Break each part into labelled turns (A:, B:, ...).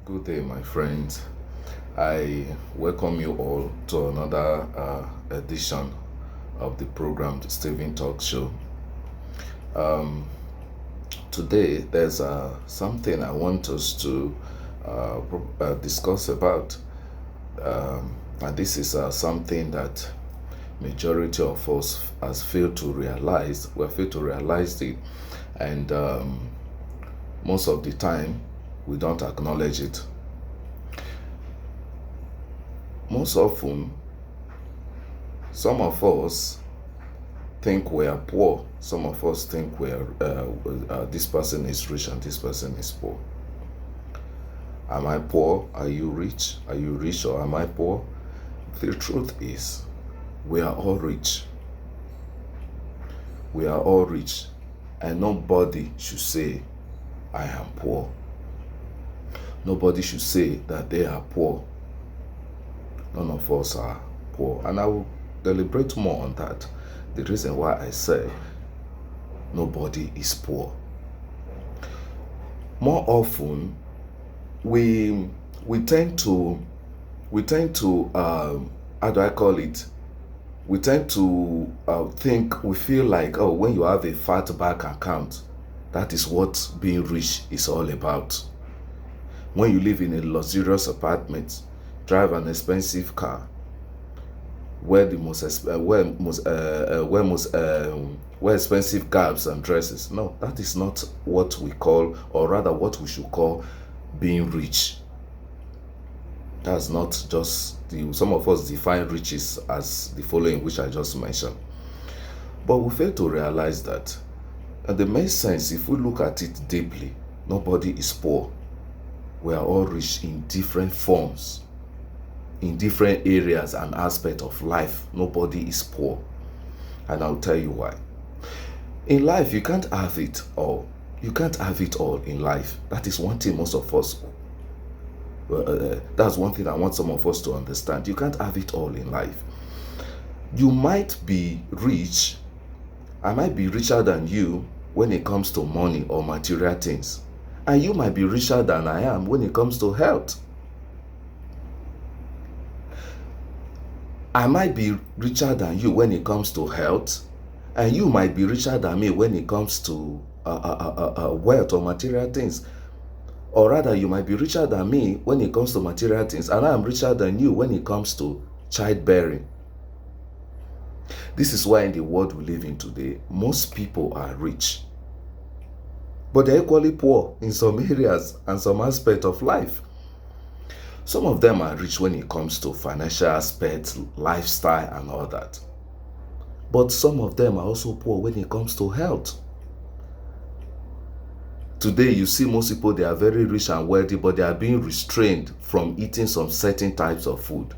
A: Good day, my friends. I welcome you all to another edition of the program, the Stephen Talk Show. Um, Today, there's something I want us to discuss about, and this is something that majority of us has failed to realize. We have failed to realize it, and most of the time, we don't acknowledge it. Most often, some of us think we are poor. Some of us think we are this person is rich and this person is poor. Am I poor? Are you rich? Are you rich or am I poor? The truth is, we are all rich. We are all rich, and nobody should say, I am poor. Nobody should say that they are poor. None of us are poor, and I will deliberate more on that. The reason why I say nobody is poor. More often, we tend to how do I call it? We tend to think, we feel like, oh, when you have a fat bank account, that is what being rich is all about. When you live in a luxurious apartment, drive an expensive car, wear expensive garbs and dresses. No, that is not what we call, or rather what we should call, being rich. That's not just some of us define riches as the following, which I just mentioned. But we fail to realize that, and it makes sense if we look at it deeply. Nobody is poor. We are all rich in different forms, in different areas and aspects of life. Nobody is poor. And I'll tell you why. In life, you can't have it all. You can't have it all in life. That is one thing most of us, that's one thing I want some of us to understand. You can't have it all in life. You might be rich. I might be richer than you when it comes to money or material things. And you might be richer than I am when it comes to health. I might be richer than you when it comes to health, and you might be richer than me when it comes to wealth or material things. Or rather, you might be richer than me when it comes to material things, and I am richer than you when it comes to childbearing. This is why in the world we live in today, most people are rich, but they're equally poor in some areas and some aspects of life. Some of them are rich when it comes to financial aspects, lifestyle, and all that. But some of them are also poor when it comes to health. Today, you see most people, they are very rich and wealthy, but they are being restrained from eating some certain types of food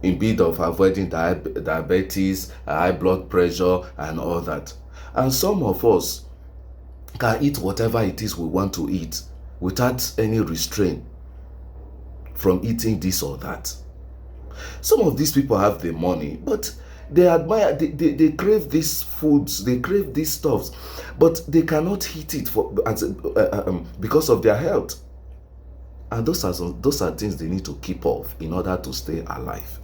A: in bid of avoiding diabetes, high blood pressure, and all that. And some of us can eat whatever it is we want to eat without any restraint from eating this or that. Some of these people have the money, but they admire, they crave these foods, they crave these stuffs, but they cannot eat it because of their health. And those are things they need to keep off in order to stay alive.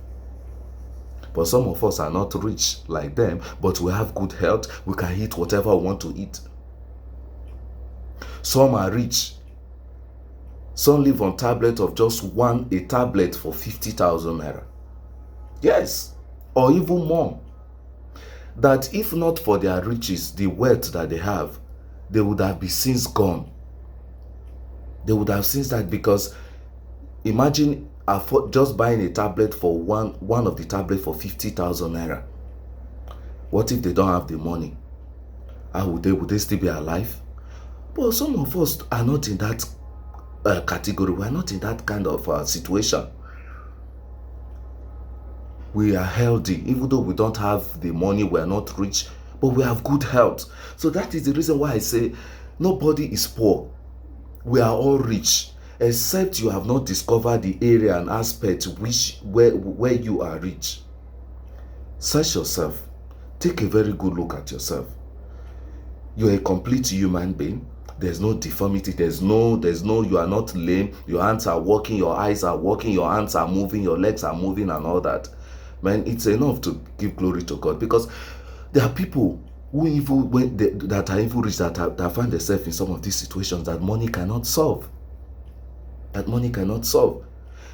A: But some of us are not rich like them, but we have good health. We can eat whatever we want to eat. Some are rich. Some live on tablet of just a tablet for 50,000 naira. Yes, or even more. That if not for their riches, the wealth that they have, they would have been since gone. They would have since that, because imagine just buying a tablet for one of the tablet for 50,000 naira. What if they don't have the money? How would they still be alive? But some of us are not in that category. We are not in that kind of situation. We are healthy, even though we don't have the money, we are not rich, but we have good health. So that is the reason why I say nobody is poor. We are all rich, except you have not discovered the area and aspect where you are rich. Search yourself. Take a very good look at yourself. You're a complete human being. there's no deformity, there's no, you are not lame, your hands are working, your eyes are working, your hands are moving, your legs are moving and all that. Man, it's enough to give glory to God, because there are people who even that are even rich that find themselves in some of these situations that money cannot solve.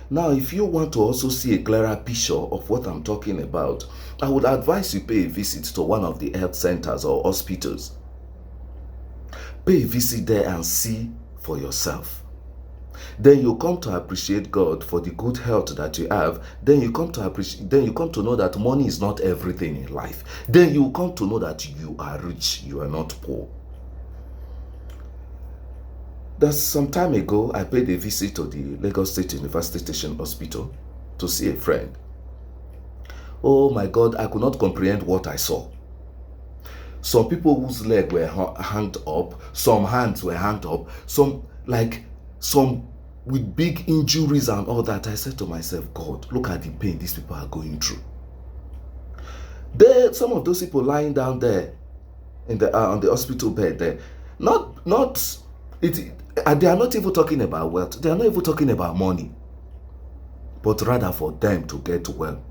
A: Now, if you want to also see a clearer picture of what I'm talking about, I would advise you pay a visit to one of the health centers or hospitals. Pay a visit there and see for yourself. Then you come to appreciate God for the good health that you have. Then you come to know that money is not everything in life. Then you come to know that you are rich, you are not poor. That's some time ago, I paid a visit to the Lagos State University Teaching Hospital to see a friend. Oh my God, I could not comprehend what I saw. Some people whose legs were hanged up, some hands were hanged up, some with big injuries and all that. I said to myself, God, look at the pain these people are going through. There, some of those people lying down there in the on the hospital bed there, they are not even talking about wealth. They are not even talking about money, but rather for them to get well.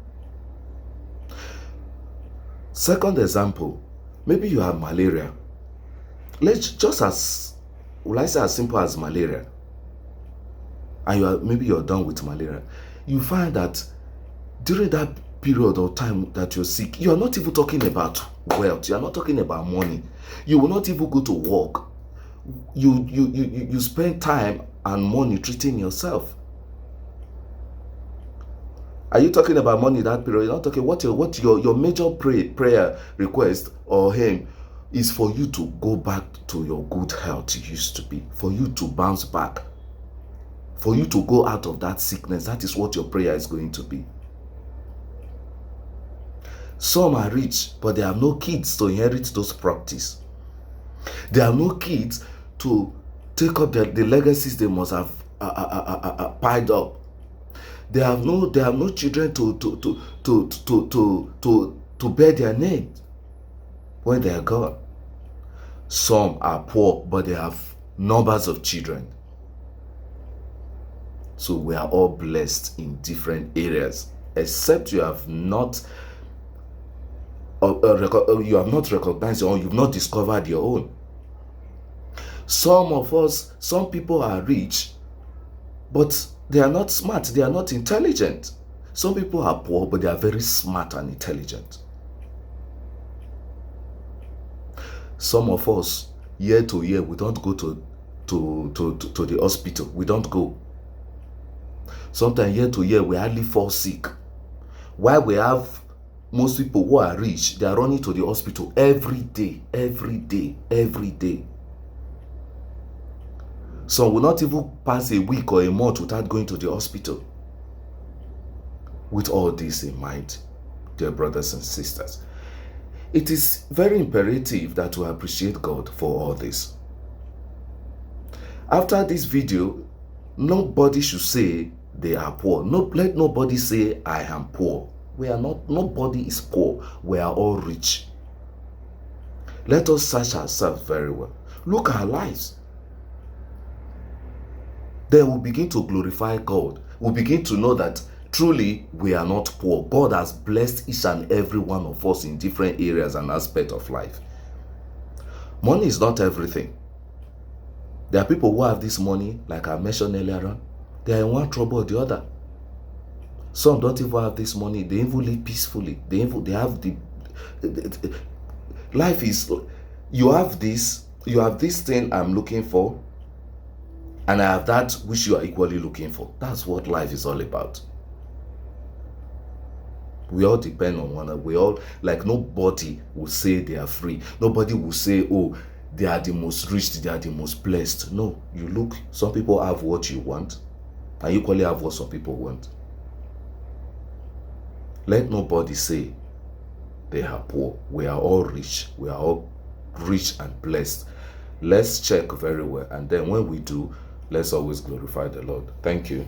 A: Second example, maybe you have malaria. As simple as malaria, and maybe you're done with malaria. You find that during that period of time that you're sick, you are not even talking about wealth. You are not talking about money. You will not even go to work. You spend time and money treating yourself. Are you talking about money that period? You're not talking what your major prayer request or aim is for you to go back to your good health you used to be, for you to bounce back, for you to go out of that sickness. That is what your prayer is going to be. Some are rich, but they have no kids to inherit those properties. They have no kids to take up the legacies they must have piled up. They have no children to bear their name when they are gone. Some are poor, but they have numbers of children. So we are all blessed in different areas, except you have not recognized or you've not discovered your own. Some people are rich, but they are not smart, they are not intelligent. Some people are poor, but they are very smart and intelligent. Some of us, year to year, we don't go to the hospital. We don't go. Sometimes year to year, we hardly fall sick. While we have most people who are rich, they are running to the hospital every day. Some will not even pass a week or a month without going to the hospital. With all this in mind, dear brothers and sisters, it is very imperative that we appreciate God for all this. After this video, nobody should say they are poor. Let nobody say I am poor. We are not. Nobody is poor. We are all rich. Let us search ourselves very well. Look at our lives. Then we'll begin to glorify God. We'll begin to know that truly we are not poor. God has blessed each and every one of us in different areas and aspects of life. Money is not everything. There are people who have this money, like I mentioned earlier on, they are in one trouble or the other. Some don't even have this money. They even live peacefully. They have the life is, you have this thing I'm looking for, and I have that which you are equally looking for. That's what life is all about. We all depend on one another. We all, like, nobody will say they are free. Nobody will say, oh, they are the most rich, they are the most blessed. No, you look, some people have what you want, and you equally have what some people want. Let nobody say they are poor. We are all rich. We are all rich and blessed. Let's check very well, and then when we do, let's always glorify the Lord. Thank you.